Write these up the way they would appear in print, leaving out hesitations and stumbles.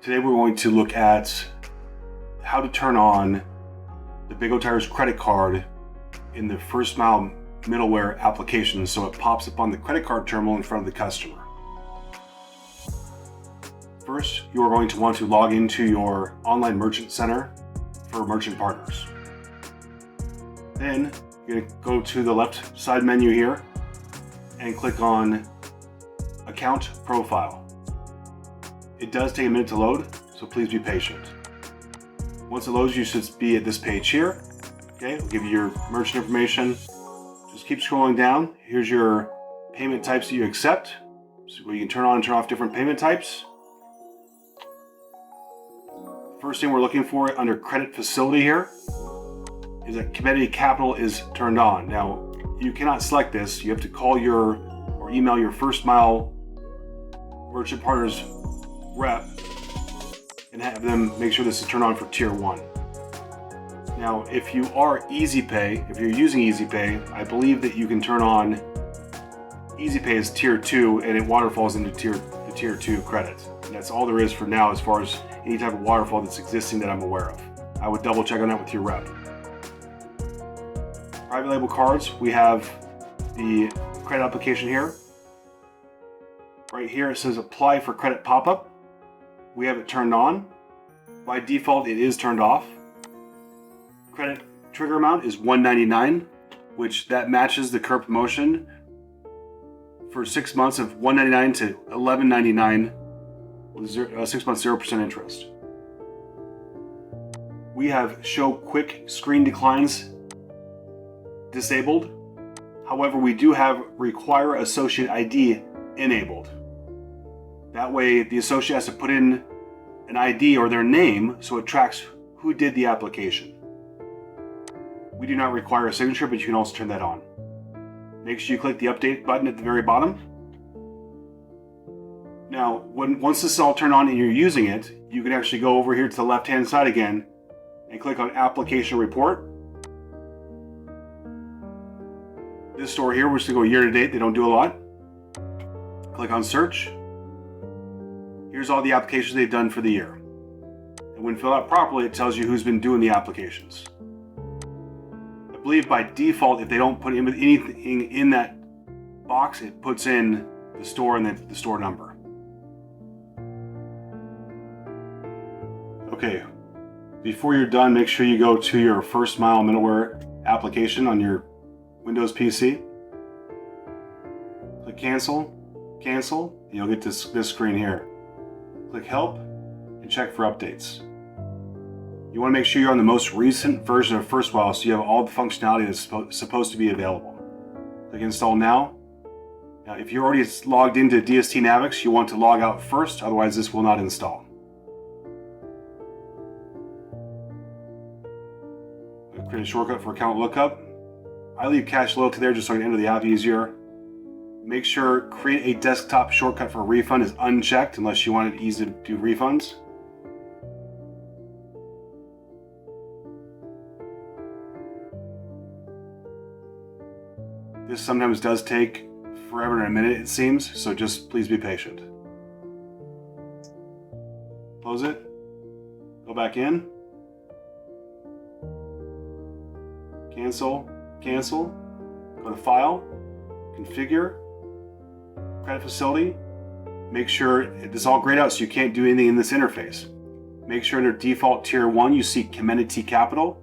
Today we're going to look at how to turn on the Big O Tires credit card in the first mile middleware application so it pops up on the credit card terminal in front of the customer. First, you are going to want to log into your online merchant center for merchant partners. Then you're going to go to the left side menu here and click on Account Profile. It does take a minute to load, so please be patient. Once it loads, you should be at this page here. Okay, it'll give you your merchant information. Just keep scrolling down. Here's your payment types that you accept, so where you can turn on and turn off different payment types. First thing we're looking for under credit facility here is that community capital is turned on. Now, you cannot select this. You have to call or email your first mile merchant partners rep and have them make sure this is turned on for tier 1. Now, if you are EasyPay, if you're using EasyPay, I believe that you can turn on EasyPay as tier 2 and it waterfalls into the tier 2 credit. And that's all there is for now as far as any type of waterfall that's existing that I'm aware of. I would double check on that with your rep. Private label cards, we have the credit application here. Right here it says apply for credit pop-up. We have it turned on. By default, it is turned off. Credit trigger amount is $199, which that matches the current promotion for 6 months of $199 to $11.99 with 6 months 0% interest. We have show quick screen declines disabled. However, we do have require associate ID enabled. That way the associate has to put in an ID or their name so it tracks who did the application. We do not require a signature, but you can also turn that on. Make sure you click the update button at the very bottom. Now, once this is all turned on and you're using it, you can actually go over here to the left-hand side again and click on Application Report. This store here, we're just going to go year to date. They don't do a lot. Click on Search. Here's all the applications they've done for the year. And when filled out properly, it tells you who's been doing the applications. I believe by default, if they don't put anything in that box, it puts in the store and then the store number. Okay, before you're done, make sure you go to your first mile middleware application on your Windows PC. Click Cancel, and you'll get this screen here. Click Help and check for updates. You want to make sure you're on the most recent version of First Mile so you have all the functionality that's supposed to be available. Click Install Now. Now, if you're already logged into DST Navix, you want to log out first, otherwise this will not install. Create a shortcut for account lookup. I leave cache loyalty there just so I can enter the app easier. Make sure create a desktop shortcut for refund is unchecked unless you want it easy to do refunds. This sometimes does take forever and a minute, it seems, so just please be patient. Close it. Go back in. Cancel. Go to File, Configure, Credit Facility. Make sure this is all grayed out so you can't do anything in this interface. Make sure under Default Tier 1 you see Community Capital,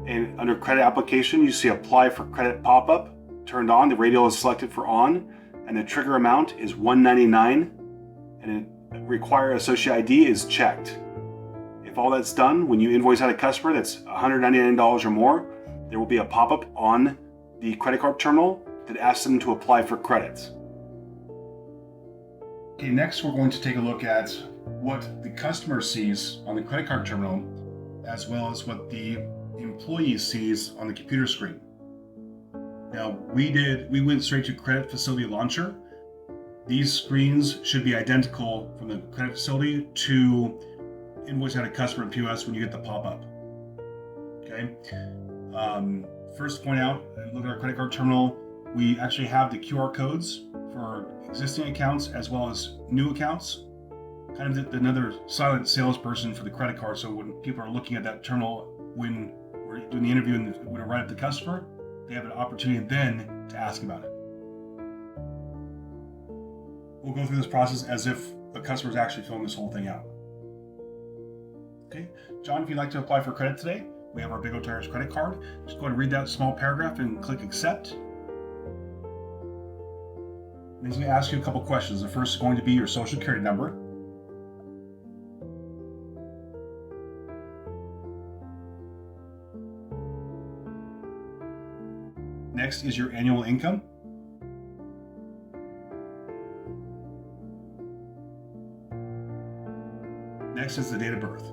and under Credit Application you see Apply for Credit Pop-Up turned on. The radial is selected for on, and the trigger amount is $199, and Require Associate ID is checked. If all that's done, when you invoice out a customer that's $199 or more, there will be a pop-up on the credit card terminal that asks them to apply for credits. Okay, next we're going to take a look at what the customer sees on the credit card terminal as well as what the employee sees on the computer screen. Now, we went straight to Credit Facility Launcher. These screens should be identical from the credit facility to invoice out a customer at POS when you get the pop-up. Okay. First, point out, look at our credit card terminal. We actually have the QR codes for existing accounts as well as new accounts. kind of another silent salesperson for the credit card. So when people are looking at that terminal, when we're doing the interview and when we're right at the customer, they have an opportunity then to ask about it. We'll go through this process as if the customer is actually filling this whole thing out. Okay, John, if you'd like to apply for credit today, we have our Big O Tires credit card. Just go ahead and read that small paragraph and click accept. And he's going to ask you a couple questions. The first is going to be your social security number. Next is your annual income. Next is the date of birth.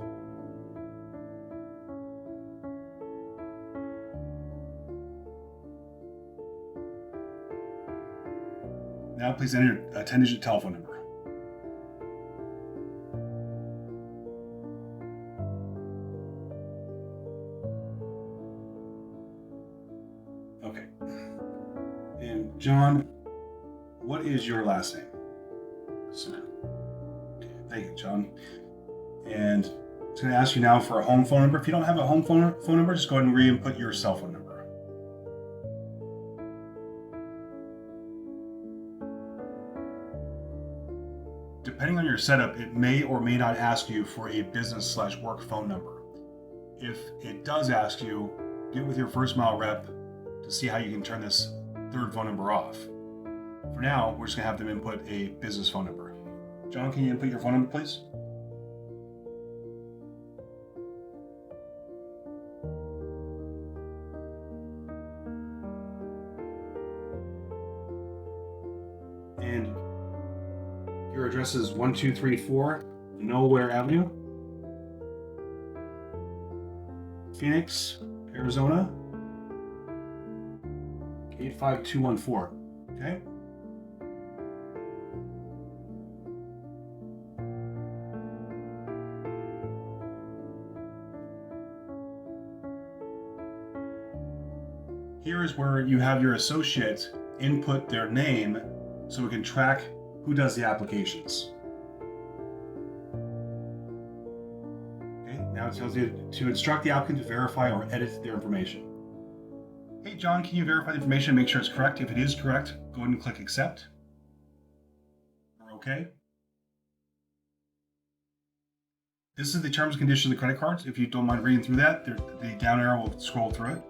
Now please enter a 10-digit telephone number. Okay. And John, what is your last name? Smith. Okay, thank you, John. And it's going to ask you now for a home phone number. If you don't have a home phone number, just go ahead and re-input your cell phone number. Depending on your setup, it may or may not ask you for a business/work phone number. If it does ask you, get with your first mile rep to see how you can turn this third phone number off. For now, we're just going to have them input a business phone number. John, can you input your phone number, please? And your address is 1234 Nowhere Avenue, Phoenix, Arizona, 85214. Okay? Here is where you have your associate input their name so we can track who does the applications. Okay, now it tells you to instruct the applicant to verify or edit their information. Hey John, can you verify the information and make sure it's correct? If it is correct, go ahead and click accept or OK. This is the terms and conditions of the credit cards. If you don't mind reading through that, the down arrow will scroll through it.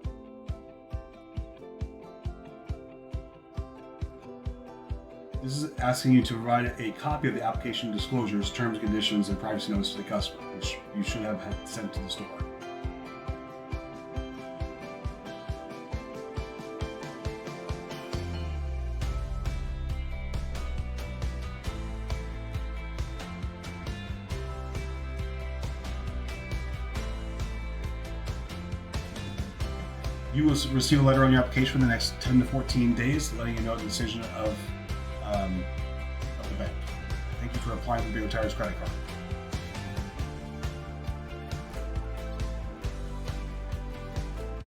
This is asking you to provide a copy of the application disclosures, terms, conditions, and privacy notice to the customer, which you should have sent to the store. You will receive a letter on your application in the next 10 to 14 days, letting you know the decision of the bank. Thank you for applying for Big O Tires credit card.